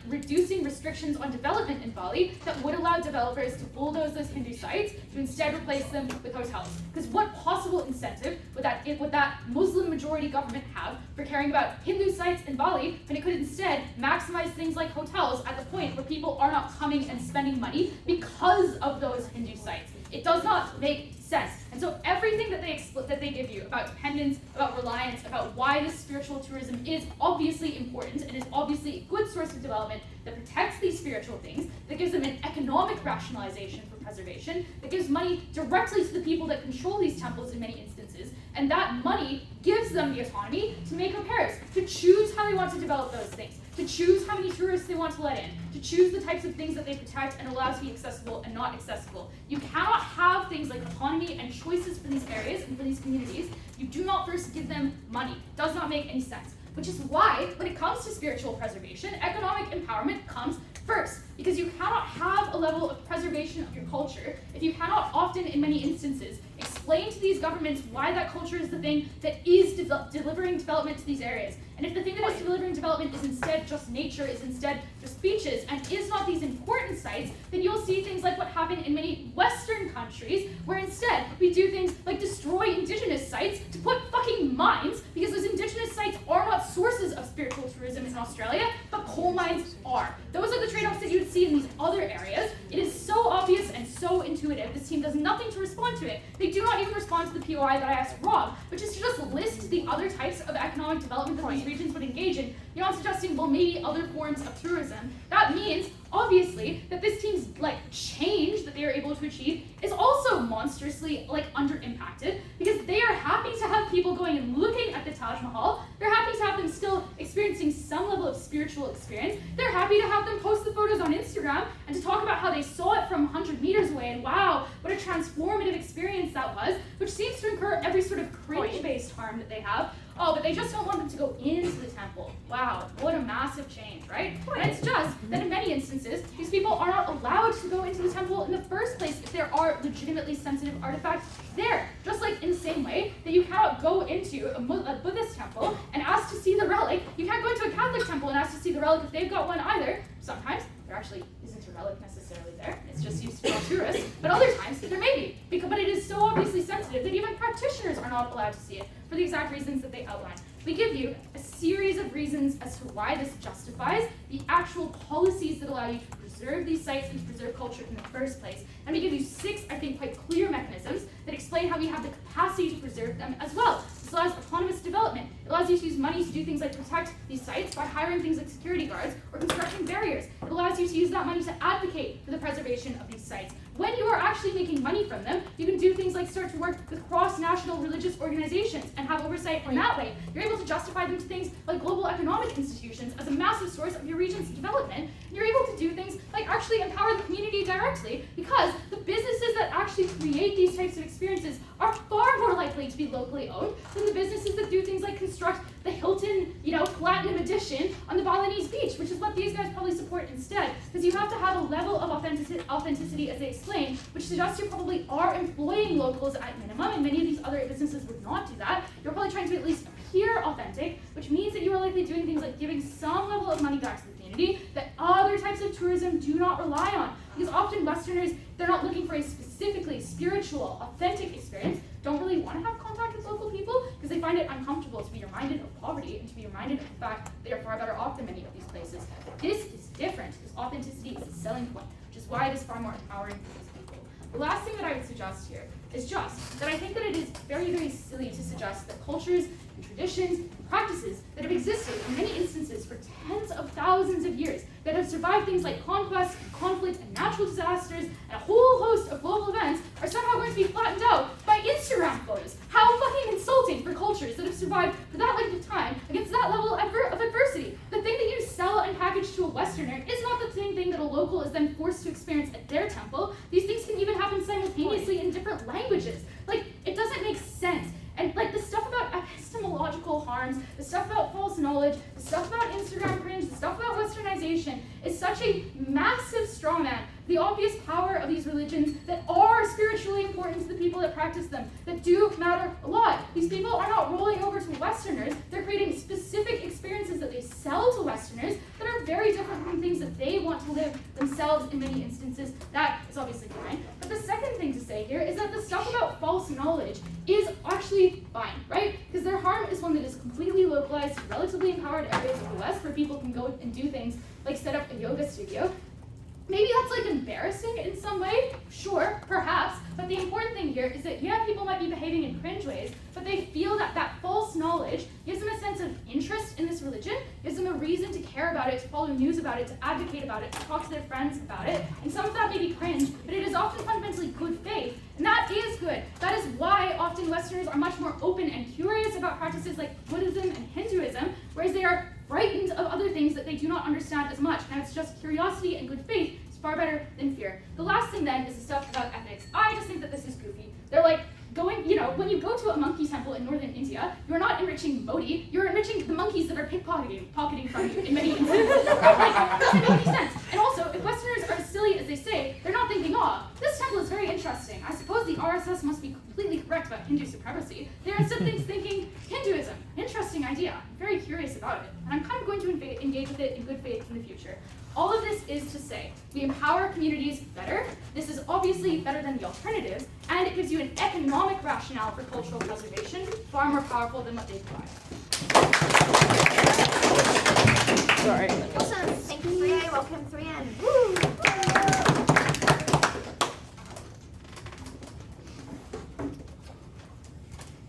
reducing restrictions restrictions on development in Bali that would allow developers to bulldoze those Hindu sites to instead replace them with hotels. Because what possible incentive would that Muslim majority government have for caring about Hindu sites in Bali when it could instead maximize things like hotels at the point where people are not coming and spending money because of those Hindu sites? It does not make sense. And so everything that they give you about dependence, about reliance, about why this spiritual tourism is obviously important and is obviously a good source of development that protects these spiritual things, that gives them an economic rationalization for preservation, that gives money directly to the people that control these temples in many instances, and that money gives them the autonomy to make repairs, to choose how they want to develop those things, to choose how many tourists they want to let in, to choose the types of things that they protect and allow to be accessible and not accessible. You cannot have things like autonomy and choices for these areas and for these communities. You do not first give them money. It does not make any sense. Which is why, when it comes to spiritual preservation, economic empowerment comes first. Because you cannot have a level of preservation of your culture if you cannot often, in many instances, explain to these governments why that culture is the thing that is delivering development to these areas. And if the thing that is delivering development is instead just nature, is instead just beaches, and is not these important sites, then you'll see things like what happened in many Western countries, where instead we do things like destroy indigenous sites to put fucking mines, because those indigenous sites are not sources of spiritual tourism in Australia, but coal mines are. Those are the trade-offs that you would see in these other areas. It is so obvious and so intuitive. This team does nothing to respond to it. They do not even respond to the POI that I asked Rob, which is to just list the other types of economic development that these regions would engage in. You're not suggesting, well, maybe other forms of tourism. That means, obviously, that this team's change that they are able to achieve is also monstrously under-impacted, because they are happy to have people going and looking at the Taj Mahal. They're happy to have them still experiencing some level of spiritual experience. They're happy to have them post the photos on Instagram and to talk about how they saw it from 100 meters away, and wow, what a transformative experience that was, which seems to incur every sort of cringe-based harm that they have. Oh, but they just don't want them to go into the temple. Wow, what a massive change, right? And it's just that in many instances, these people are not allowed to go into the temple in the first place if there are legitimately sensitive artifacts there. Just like in the same way that you cannot go into a Buddhist temple and ask to see the relic, you can't go into a Catholic temple and ask to see the relic if they've got one either. Sometimes there actually isn't a relic necessarily there. It's just used to draw tourists. But other times there may be. But it is so obviously sensitive that even practitioners are not allowed to see it for the exact reasons that they outline. We give you a series of reasons as to why this justifies the actual policies that allow you to preserve these sites and to preserve culture in the first place. And we give you 6, I think, quite clear mechanisms that explain how we have the capacity to preserve them as well. This allows autonomous development. It allows you to use money to do things like protect these sites by hiring things like security guards or constructing barriers. It allows you to use that money to advocate for the preservation of these sites. When you are actually making money from them, you can do things like start to work with cross-national religious organizations and have oversight in that way. You're able to justify them to things like global economic institutions as a massive source of your region's development. And you're able to do things like actually empower the community directly, because the businesses that actually create these types of experiences are far more likely to be locally owned than the businesses that do things like construct the Hilton, Platinum Edition on the Balinese beach, which is what these guys probably support instead. Because you have to have a level of authenticity, as they explain, which suggests you probably are employing locals at minimum, and many of these other businesses would not do that. You're probably trying to at least appear authentic, which means that you are likely doing things like giving some level of money back to the community that other types of tourism do not rely on. Because often Westerners, they're not looking for a specifically spiritual, authentic experience, don't really want to have contact with local people because they find it uncomfortable to be reminded of poverty and to be reminded of the fact that they are far better off than many of these places. But this is different. This authenticity is a selling point, which is why it is far more empowering for these people. The last thing that I would suggest here is just that I think that it is very, very silly to suggest that cultures and traditions and practices that have existed in many instances for tens of thousands of years, that have survived things like conquest, and conflict, and natural disasters, and a whole host of global events, are somehow going to be flattened out by Instagram photos. How fucking insulting for cultures that have survived for that length of time against that level of adversity. The thing that you sell and package to a Westerner is not the same thing that a local is then forced to experience at their temple. These things can even happen simultaneously in different languages. It doesn't make sense. And the stuff about epistemological harms, the stuff about false knowledge, the stuff about Instagram cringe, the stuff about westernization is such a massive strawman. The obvious power of these religions that are spiritually important to the people that practice them, that do matter a lot. These people are not rolling over to Westerners. They're creating specific experiences that they sell to Westerners that are very different from things that they want to live in many instances. That is obviously fine. But the second thing to say here is that the stuff about false knowledge is actually fine, right? Because their harm is one that is completely localized, relatively empowered areas of the West where people can go and do things like set up a yoga studio. Maybe that's like embarrassing in some way, sure, perhaps, but the important thing here is that yeah, people might be behaving in cringe ways, but they feel that that false knowledge gives them a sense of interest in this religion, gives them a reason to care about it, to follow news about it, to advocate about it, to talk to their friends about it, and some of that may be cringe, but it is often fundamentally good faith, and that is good. That is why often Westerners are much more open and curious about practices like Buddhism and Hinduism, whereas they are frightened of other things that they do not understand as much. And it's just curiosity and good faith is far better than fear. The last thing then is the stuff about ethics. I just think that this is goofy. They're like going, when you go to a monkey temple in northern India, you're not enriching Modi, you're enriching the monkeys that are pocketing from you in many instances. Like, doesn't make any sense. And also, if Westerners are as silly as they say, they're not thinking, this temple is very interesting. I suppose the RSS must be completely correct about Hindu supremacy. They're instead thinking, Hinduism, interesting idea. I'm very curious about it. And I'm kind of going to engage with it in good faith in the future. All of this is to say, we empower communities better. This is obviously better than the alternatives, and it gives you an economic rationale for cultural preservation, far more powerful than what they provide. Sorry. Awesome. Thank you, 3A. Welcome, 3N. Woo!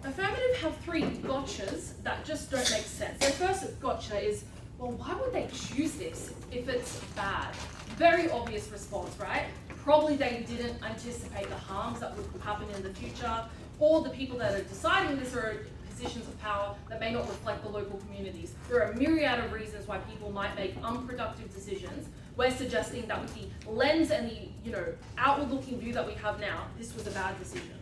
Affirmative have three gotchas that just don't make sense. Their first gotcha is, well, why would they choose this if it's bad? Very obvious response, right? Probably they didn't anticipate the harms that would happen in the future, or the people that are deciding this are in positions of power that may not reflect the local communities. There are a myriad of reasons why people might make unproductive decisions. We're suggesting that with the lens and the outward-looking view that we have now, this was a bad decision.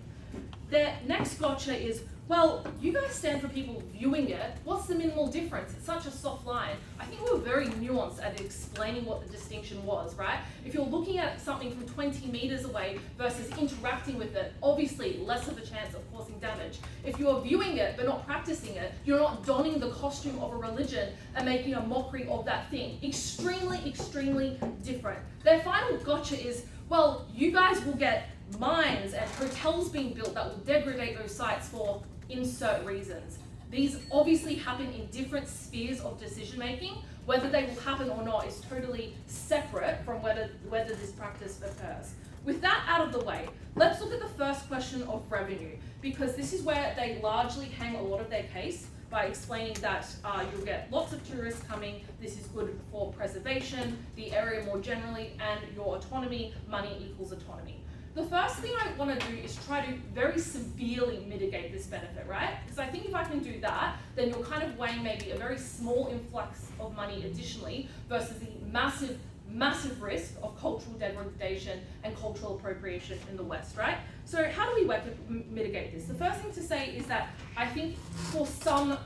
Their next gotcha is, well, you guys stand for people viewing it. What's the minimal difference? It's such a soft line. I think we were very nuanced at explaining what the distinction was, right? If you're looking at something from 20 meters away versus interacting with it, obviously less of a chance of causing damage. If you're viewing it but not practicing it, you're not donning the costume of a religion and making a mockery of that thing. Extremely, extremely different. Their final gotcha is, well, you guys will get mines and hotels being built that will degrade those sites for insert reasons. These obviously happen in different spheres of decision making. Whether they will happen or not is totally separate from whether this practice occurs. With that out of the way, let's look at the first question of revenue, because this is where they largely hang a lot of their case by explaining that you'll get lots of tourists coming, this is good for preservation, the area more generally, and your autonomy, money equals autonomy. The first thing I want to do is try to very severely mitigate this benefit, right? Because I think if I can do that, then you're kind of weighing maybe a very small influx of money additionally versus the massive, massive risk of cultural degradation and cultural appropriation in the West, right? So how do we mitigate this? The first thing to say is that I think for some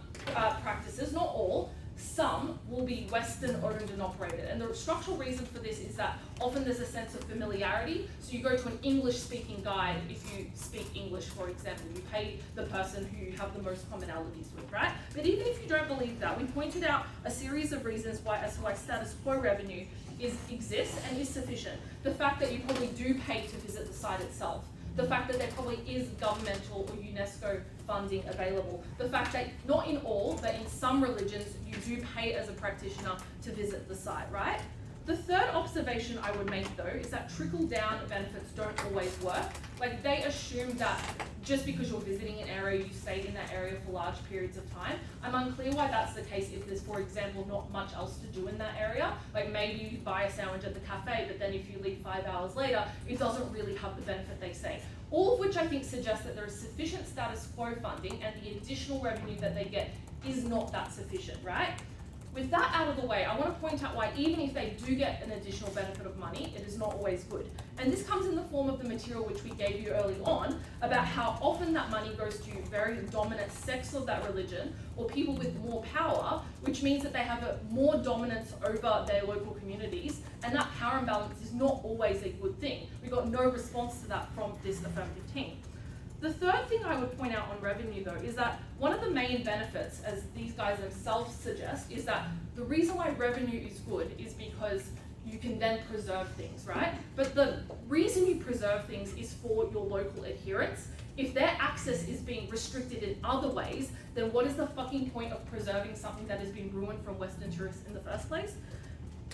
practices, not all, some will be Western owned and operated. And the structural reason for this is that often there's a sense of familiarity. So you go to an English speaking guide if you speak English, for example. You pay the person who you have the most commonalities with, right? But even if you don't believe that, we pointed out a series of reasons why status quo revenue exists and is sufficient. The fact that you probably do pay to visit the site itself. The fact that there probably is governmental or UNESCO funding available. The fact that not in all, but in some religions, you do pay as a practitioner to visit the site, right? The third observation I would make though is that trickle-down benefits don't always work. Like they assume that just because you're visiting an area, you stay in that area for large periods of time. I'm unclear why that's the case if there's, for example, not much else to do in that area. Like maybe you buy a sandwich at the cafe, but then if you leave 5 hours later, it doesn't really have the benefit they say. All of which I think suggests that there is sufficient status quo funding and the additional revenue that they get is not that sufficient, right? With that out of the way, I want to point out why even if they do get an additional benefit of money, it is not always good. And this comes in the form of the material which we gave you early on about how often that money goes to very dominant sects of that religion or people with more power, which means that they have a more dominance over their local communities, and that power imbalance is not always a good thing. We got no response to that from this affirmative team. The third thing I would point out on revenue though is that one of the main benefits, as these guys themselves suggest, is that the reason why revenue is good is because you can then preserve things, right? But the reason you preserve things is for your local adherents. If their access is being restricted in other ways, then what is the fucking point of preserving something that has been ruined from Western tourists in the first place?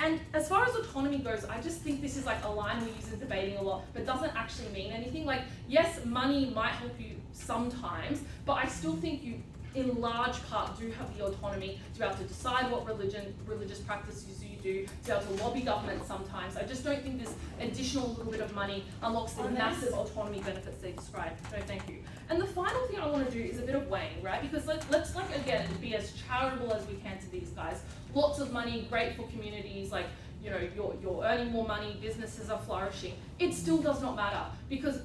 And as far as autonomy goes, I just think this is like a line we use in debating a lot, but doesn't actually mean anything. Like, yes, money might help you sometimes, but I still think you, in large part, do have the autonomy to be able to decide what religious practices you do, to be able to lobby government sometimes. I just don't think this additional little bit of money unlocks the massive autonomy benefits they describe. No, thank you. And the final thing I want to do is a bit of Wang, right? Because let's like, again, be as charitable as we can to these guys. Lots of money, great for communities, like, you know, you're earning more money, businesses are flourishing. It still does not matter, because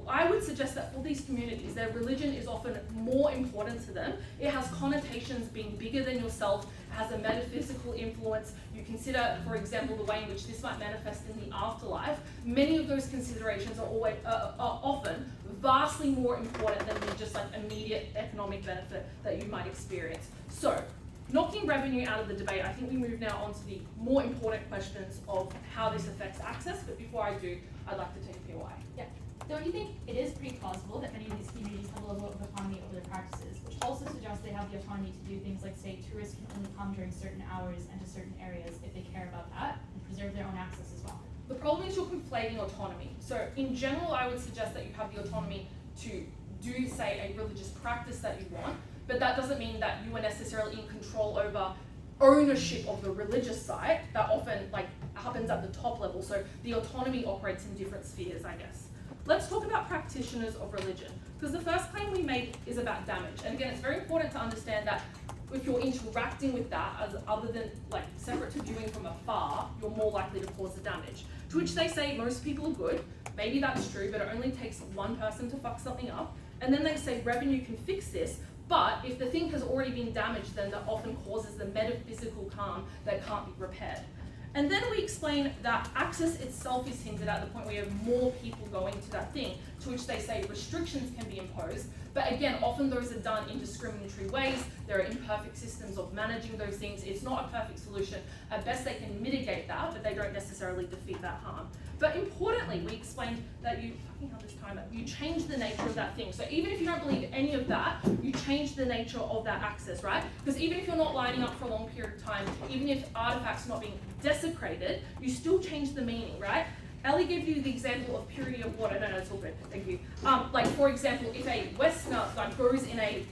I would suggest that for these communities, their religion is often more important to them. It has connotations being bigger than yourself, it has a metaphysical influence. You consider, for example, the way in which this might manifest in the afterlife. Many of those considerations are often vastly more important than the just like immediate economic benefit that you might experience. So, knocking revenue out of the debate, I think we move now on to the more important questions of how this affects access. But before I do, I'd like to take a POI. Yeah. Don't you think it is pretty plausible that many of these communities have a level of autonomy over their practices, which also suggests they have the autonomy to do things like, say, tourists can only come during certain hours and to certain areas if they care about that, and preserve their own access as well? The problem is you're conflating autonomy. So in general, I would suggest that you have the autonomy to do, say, a religious practice that you want, but that doesn't mean that you are necessarily in control over ownership of the religious side. That often like happens at the top level. So the autonomy operates in different spheres, I guess. Let's talk about practitioners of religion, because the first claim we made is about damage. And again, it's very important to understand that if you're interacting with that as other than like separate to viewing from afar, you're more likely to cause the damage. To which they say most people are good. Maybe that's true, but it only takes one person to fuck something up. And then they say revenue can fix this, but if the thing has already been damaged, then that often causes the metaphysical harm that can't be repaired. And then we explain that access itself is hindered at the point where you have more people going to that thing, to which they say restrictions can be imposed. But again, often those are done in discriminatory ways. There are imperfect systems of managing those things. It's not a perfect solution. At best, they can mitigate that, but they don't necessarily defeat that harm. But importantly, we explained that you change the nature of that thing. So even if you don't believe any of that, you change the nature of that access, right? Because even if you're not lining up for a long period of time, even if artifacts are not being desecrated, you still change the meaning, right? Ellie gave you the example of purity of water. No, it's all good. Thank you. Like for example, if a Westerner like goes in a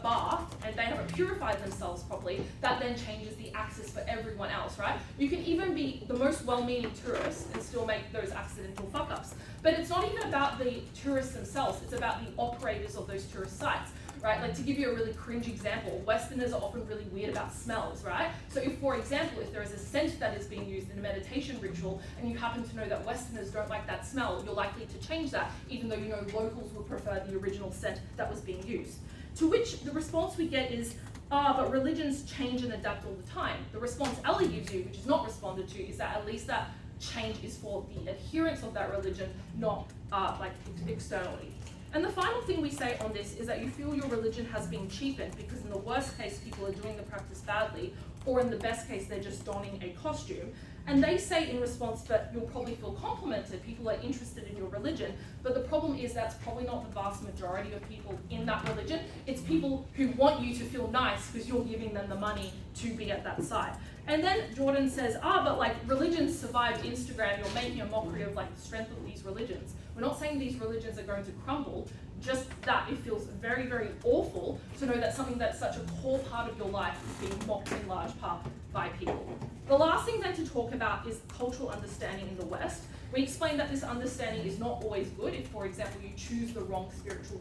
bath and they haven't purified themselves properly, that then changes the access for everyone else, right? You can even be the most well-meaning tourist and still make those accidental fuck-ups. But it's not even about the tourists themselves. It's about the operators of those tourist sites. Right, like to give you a really cringe example, Westerners are often really weird about smells, right? So if, for example, if there is a scent that is being used in a meditation ritual and you happen to know that Westerners don't like that smell, you're likely to change that, even though you know locals would prefer the original scent that was being used. To which the response we get is, but religions change and adapt all the time. The response Ellie gives you, which is not responded to, is that at least that change is for the adherents of that religion, not like externally. And the final thing we say on this is that you feel your religion has been cheapened because in the worst case, people are doing the practice badly, or in the best case, they're just donning a costume. And they say in response that you'll probably feel complimented, people are interested in your religion, but the problem is that's probably not the vast majority of people in that religion. It's people who want you to feel nice because you're giving them the money to be at that site. And then Jordyn says, but like religions survived Instagram, you're making a mockery of like the strength of these religions. We're not saying these religions are going to crumble, just that it feels very, very awful to know that something that's such a core part of your life is being mocked in large part by people. The last thing then to talk about is cultural understanding in the West. We explained that this understanding is not always good if, for example, you choose the wrong spiritual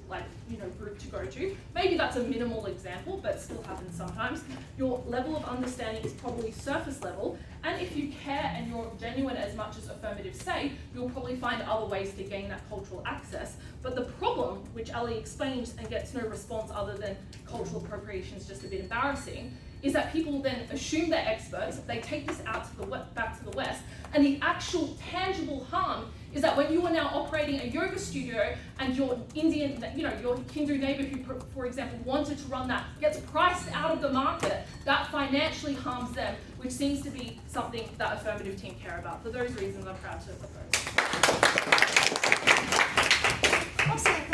group to go to. Maybe that's a minimal example, but still happens sometimes. Your level of understanding is probably surface level, and if you care and you're genuine as much as Affirmative say, you'll probably find other ways to gain that cultural access. But the problem, which Ellie explains and gets no response other than cultural appropriation is just a bit embarrassing, is that people then assume they're experts, they take this out to back to the West, and the actual tangible harm is that when you are now operating a yoga studio and your Indian, your Hindu neighbor who, for example, wanted to run that gets priced out of the market, that financially harms them, which seems to be something that Affirmative team care about. For those reasons, I'm proud to propose. Awesome.